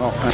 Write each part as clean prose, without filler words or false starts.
Oke.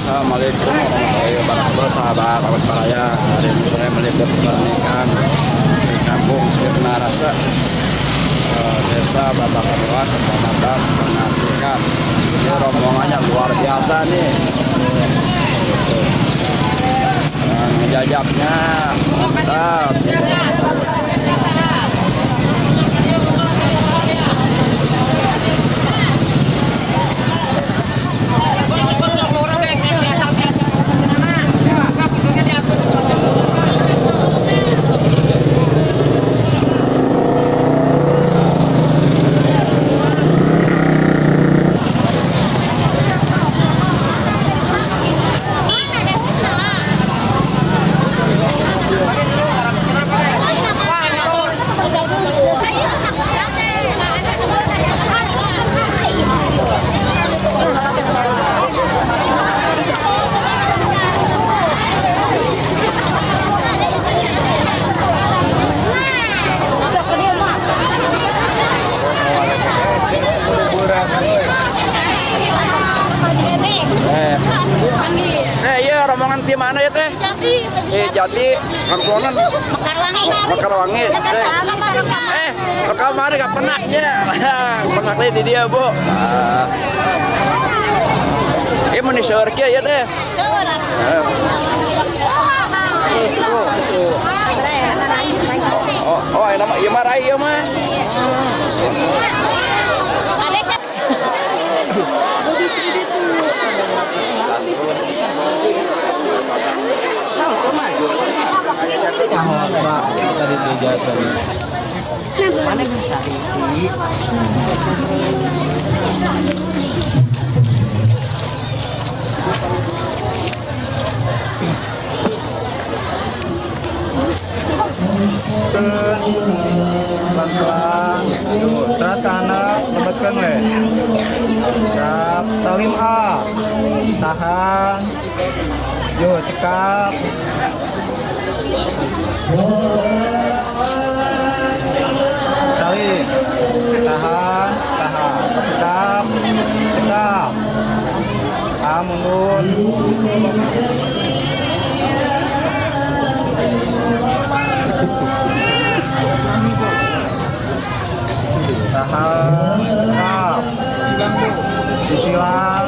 Assalamualaikum warahmatullahi wabarakatuh, sahabat awet Paraya. Hari ini saya meliput pernikahan di kampung Sirnarasa, desa Babakaruan, kecamatan Penatikan. Ini rombongannya luar biasa nih. Jajabnya mantap. Iya, rombongan tim mana ya teh? Jati, Kampungan, Mekarwangi. Rekal mari gak penaknya, penak di dia bu. Ini mau diseurki ya teh? Oh, ini nama iya marai ya mah. Tadi tiga tadi. Mana bisa ini? Pelan-pelan. Terus kanan, lembutkan we. Cekap, salim A. Tahan. Yo, cekap. Salim. Tahan, tahan. Cekap, cekap. A mundur. Tahan, cekap. Sisilang,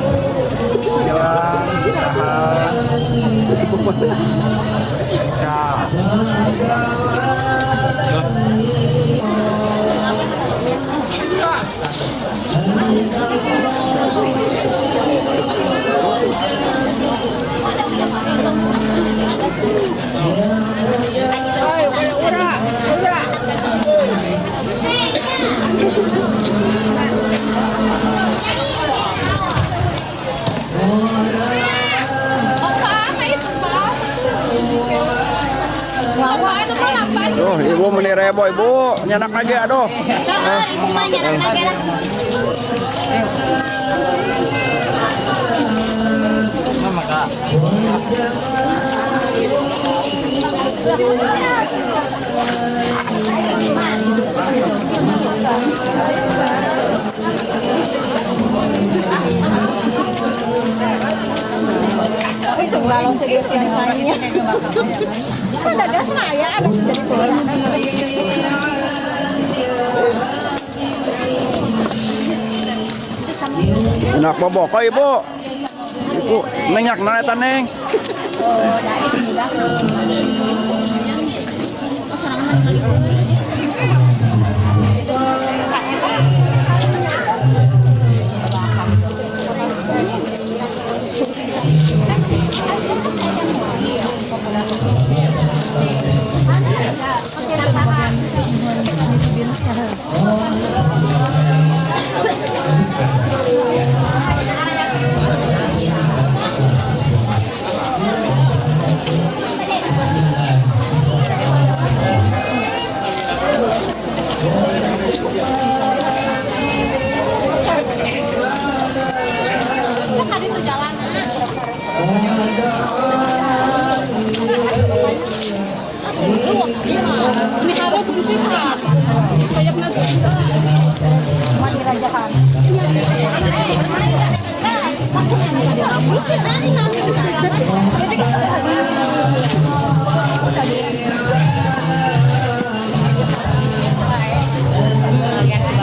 silang, tahan. Cekap. Duh, ibu meni rebo ibu, nyanak lagi aduh. Sabar, ibu mah nyanak lagi lah. Itu balon segede-segedenya. Ada gas saya ada jadi bola. Enak bobok kok ibu. Ibu nenyak nana taneng.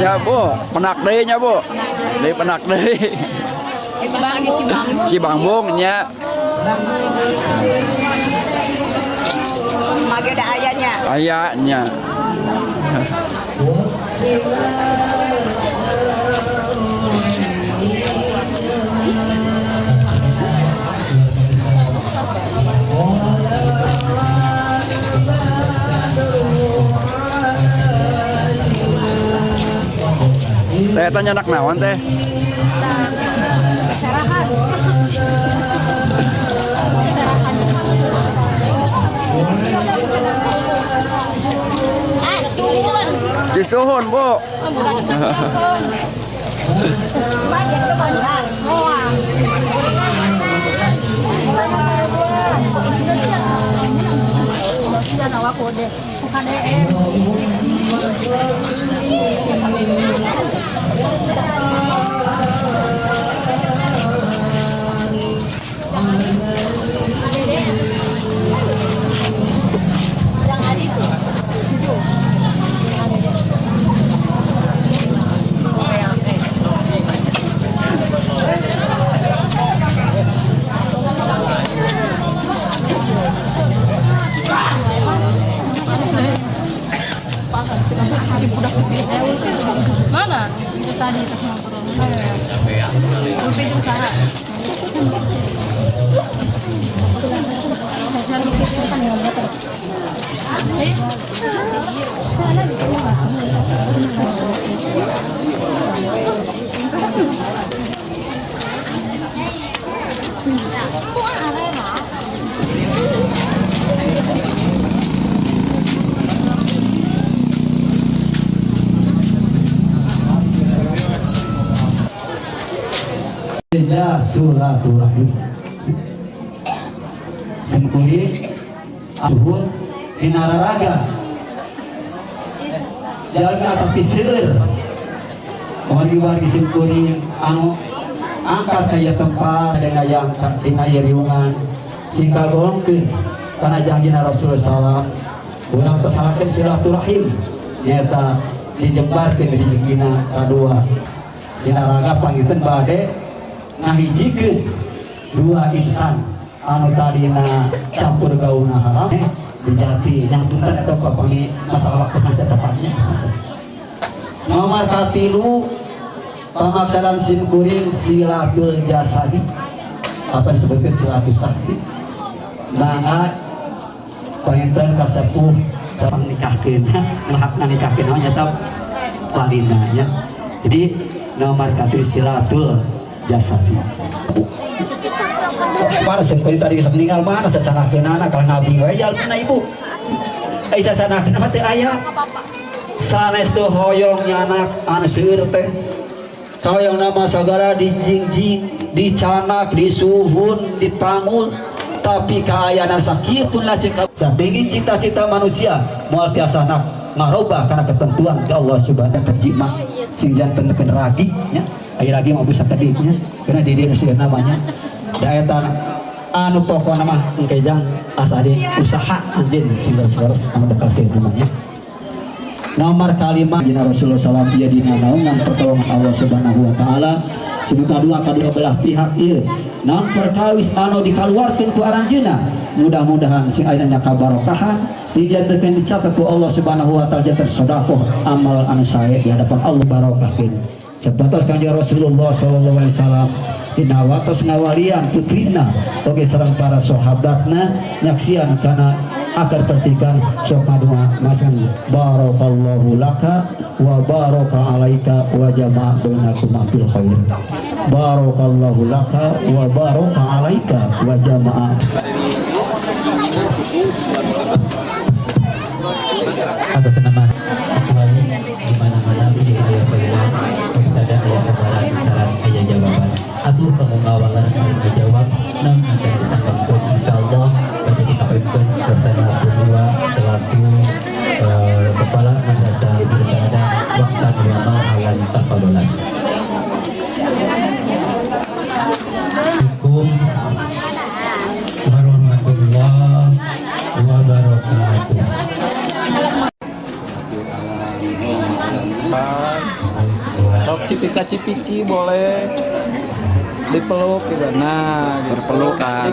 Ya bu, penak deh nya bu, deh penak deh. Cibangbung nya. Mage ada ayahnya. Ayahnya. Teh tanya anak naon teh? Disuhun bu. Mana? Itu tadi pas nongkrong. Rupi itu usaha. Seja suraturahim sengkuri ahun hinararaga jalmi atapi seueur wargi-wargi sengkuri anu angkat kaya tempat dengan yang dina riungan singka golongkeun kana janjina Rasulullah SAW urang pesalakeun silaturahim nyata dijembarkeun rezekina kadua hinaraga pangiteun bade ngahijikeun dua insan anu tadina campur gauna haram dijati nyampunten eta papangi masalah waktu nanti tepatnya. Nomor katilu pamaksalan simkuring silatul jasadi apa disebutkan silatul saksi mangga panginten kasepuh samang nikahkeun hakna nikahkeun nyata palinanya. Jadi nomor katilu silatul jasadi. Mana seperti tadi bisa meninggal mana secara kenana kalau ngabi wae jalmina ibu. sasana kenapa teh aya sanes teu hoyongnya anak anu seueur teh hoyong nama sagala dijingjing dicanak disuhun ditangul tapi kaayana sakieu lah cek satinggi cita-cita manusia moal tiasa ngarobah karena ketentuan ke Allah Subhanahu wa taala sing janten teu ragi nya aya ragi mah bisa keditnya karena di dieu seueur namanya da eta anu pokona mah engke jang asa di usaha anjeun silos-silos anu bakal seueur namanya nomor kalimat dina Rasulullah sallallahu alaihi wasallam dina naungan pertolongan Allah Subhanahu wa taala sebuah kedua belah pihak ieu naon perkawis anu dikaluarkeun ku aranjeunna mudah-mudahan sing ayeuna kabarokahan dijantekeun dicatat ku Allah Subhanahu wa taala janten sedekah amal anu sae di hadapan Allah barokahkeun sabatos kanjeng Rasulullah sallallahu alaihi wasallam dina watos ngawalian putrina oge sareng para sahabatna nyaksian kana akan pertikan sok ngadua masan barakallahu laka wa baraka alaika wa jama' bainakum fil khair barakallahu laka wa baraka alaika wa jama' atas nama kecuali di mana-mana di ayat pilihan kita ada ayat kebaran syarat ayat jawaban atuh kamu ngawalan sering jawab nang akan disangkakan insyaallah menjadi kapten bersama berdua selaku kepala madrasah bersama waktu ulama alam tafadolan. Assalamualaikum warahmatullahi wabarakatuh. Sok cipika-cipiki boleh dipeluk gitu. Nah, Berpelukan.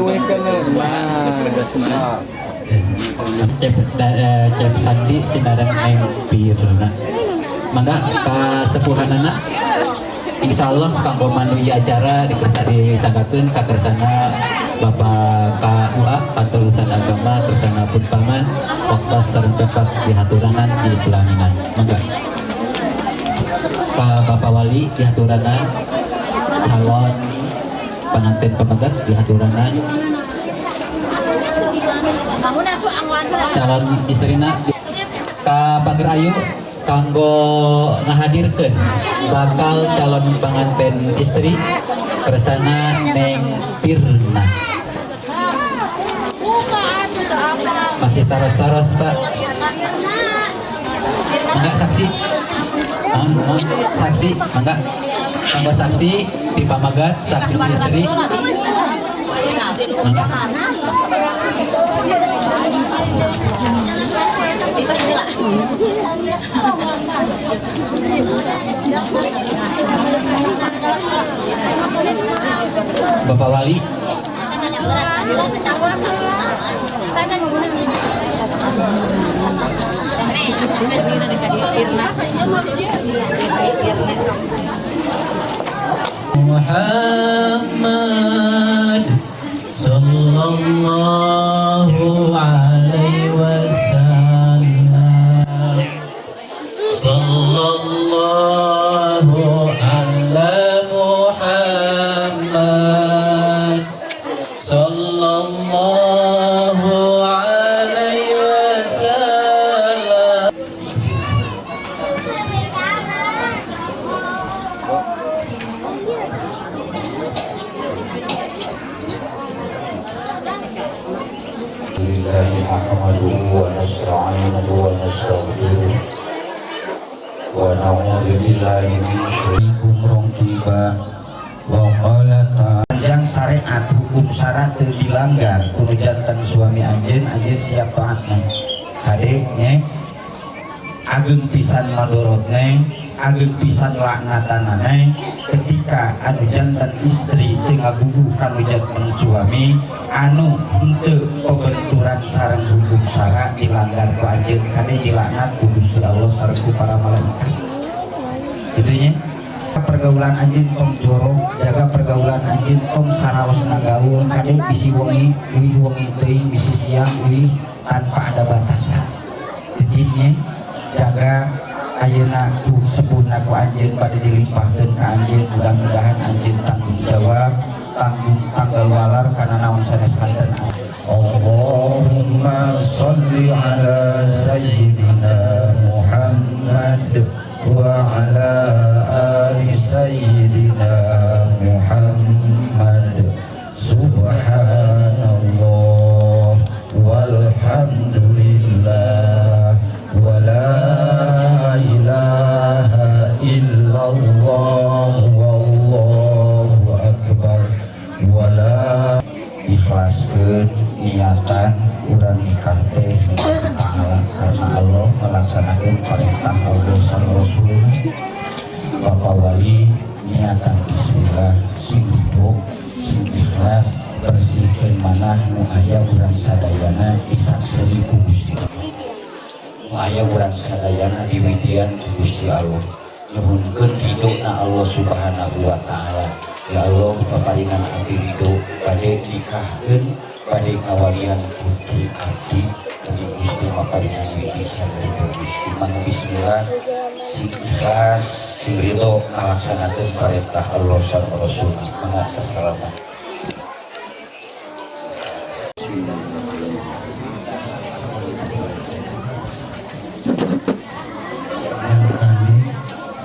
Nah, Cep Sandi sinaran empirna mangga ka sepuhanana insyaallah kanggo manui acara disanggakeun ka kersana Bapak KUA Kantor Urusan Agama kersana pun paman waktu sareng pepak dihaturanan di pelaminan mangga ka Bapak Wali dihaturanan calon pengantin pemagat dihaturanan calon istrina ka Pager Ayu kanggo ngahadirkeun bakal calon pengantin istri kersana Neng Tirna masih taros-taros Pak mangga saksi saksi mangga kanggo saksi di pamagat saksi istri mangga Bapak Wali Muhammad sallallahu alaihi wasallam sallallahu ala Muhammad sallallahu alaihi wasallam. Lillahi nahmaduhu wa nasta'inuhu wa nastaghfiruh wa na'udzu billahi min syururi rongkiba wa qala ta'ala syariat hukum syarat teu dilanggar kudu janten suami anjeun siap taatna kadeknya ageng pisan madorotna ageng pisan laknatanana ketika anu jantan istri teu ngagugu kanu janten suami anu henteu pembenturan sareng hukum syara dilanggar ku anjeun kade dilaknat ku Gusti Allah sareng ku para malaikat kitu nya pergaulan anjeun tong jorok jaga pergaulan anjeun tong saraos nagaul kade bisi wengi wengi teuing bisi siang tanpa ada batasan titipnya jaga ayeuna ku sepuhna ku anjeun pada dilimpahkeun ka anjeun mudah-mudahan anjeun tanggung jawab tanggal walar karena naon sanes kanten Allahumma sholli ala sayyidina Mudah-mudahan urang nikah teh ta'ala karena Allah melaksanakan perintah Allah sang Rasul. Bapak Wali niatan bismillah sing hidup sing ikhlas bersihkeun manah nu aya urang sadayana disakseni ku Gusti Allah. Nu aya urang sadayana diwidian ku Gusti Allah. Nyuhunkeun ridona Allah Subhanahu wa taala. Ya Allah paparingan abdi ridho bade nikahkeun bade ngawalian putri abdi mugi Gusti paparingan widi sadaya Gusti. Mangga bismillah sing ikhlas sing ridho ngalaksanakeun perintah Allah sareng Rasul. Mangga sasalaman.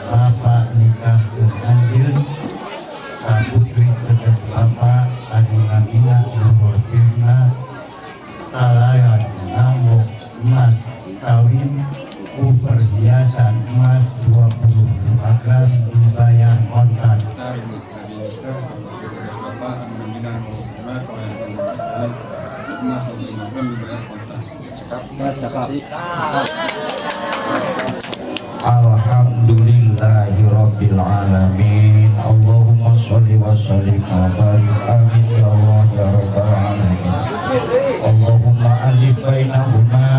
Bapak nikah anjeun ka putri tegas Bapak anu ngamina nurutina talayan nambok emas kawin ku perhiasan emas 20 gram dibayar kontan. Alhamdulillahirabbil alamin. Allahumma sholli wa sallim wa barik amin ya Allah ya rabbal alamin. Allahumma alif bainahuma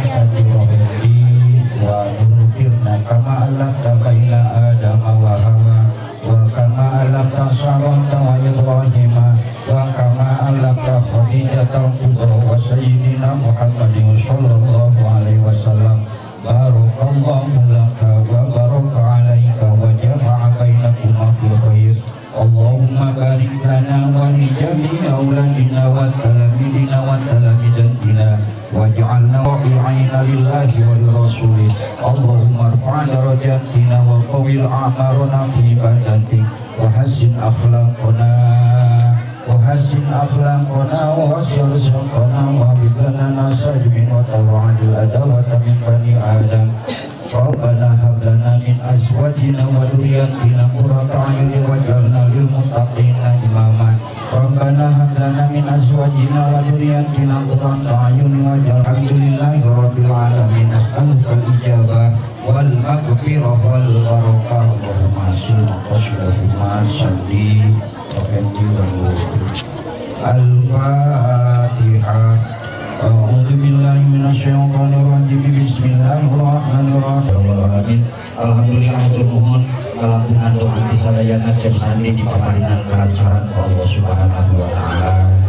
sadroni wa nurfirna kama alafta baina adama wa hawa wa kama alafta sarata wa ibrahima wa kama alafta khadijata wa sayyidina Muhammadin sallallahu alaihi wasallam. Barakallahu laka wa baraka alaika wa jama'a bainakuma fil khair. Allahumma barik lana wa li jami'i auladina wa talamidina wa talamidatina waj'alna wa'i'ina lillahi wa li rasulih. Allahumma rfa' darajatina wa qawil a'marana fi ibadatik wa hassin akhlaqana wa wasil rizqana wa biblana nasajmin wa tawa'adil adawata min bani adam. Rabbana hablana min azwajina wa dhurriyyatina qurrata a'yunin waj'alna lil muttaqina imama. Rabbana hablana min azwajina wa dhurriyyatina qurrata a'yunin waj'alna alhamdulillahi rabbil alamin. Nas'aluka al-ijabah wal maghfirah wal barakah. Allahumma salli salli Al-Fatihah. A'udzu billahi minasyaitonir rajim. Bismillahirrahmanirrahim. Alhamdulillah hatur nuhun ngalangunan doa sadayana cep sandi di paparingan kelancaran Allah Subhanahu wa taala.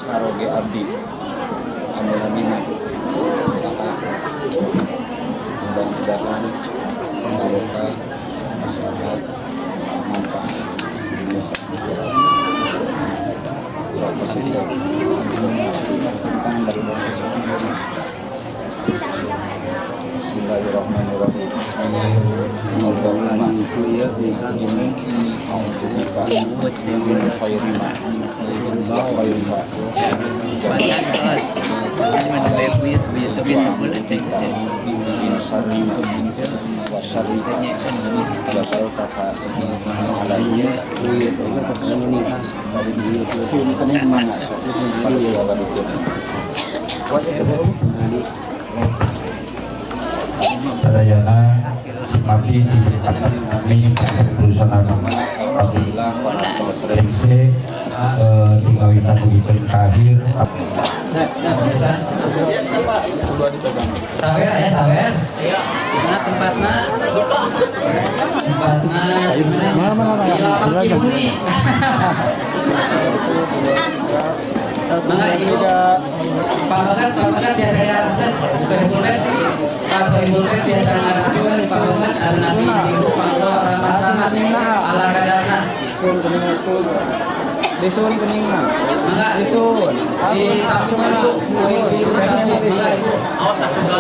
Aroge abdi amin mudah-mudahan barokah masyarakat manfaat Bismillahirrahmanirrahim. Allahumma ya ini sadayana simapi di atas kami berusaha kami renceng digawitan begitu kahir Sawer ya sawer. Mana tempatnya? Mana? Di 8 Juni. Mangga ibu Pak Bagat biasa diarahkan Sohibul Res. Pak Sohibul Res biasa diarahkan Pak Bagat ada nabi ibu Pangdo Rahmat Samad ala kadarna. sun kening itu. Disun kening mah. Mangga Disun. di sampingan ibu ibu mangga ibu. Awas juga.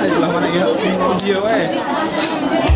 Belah mana ya? Video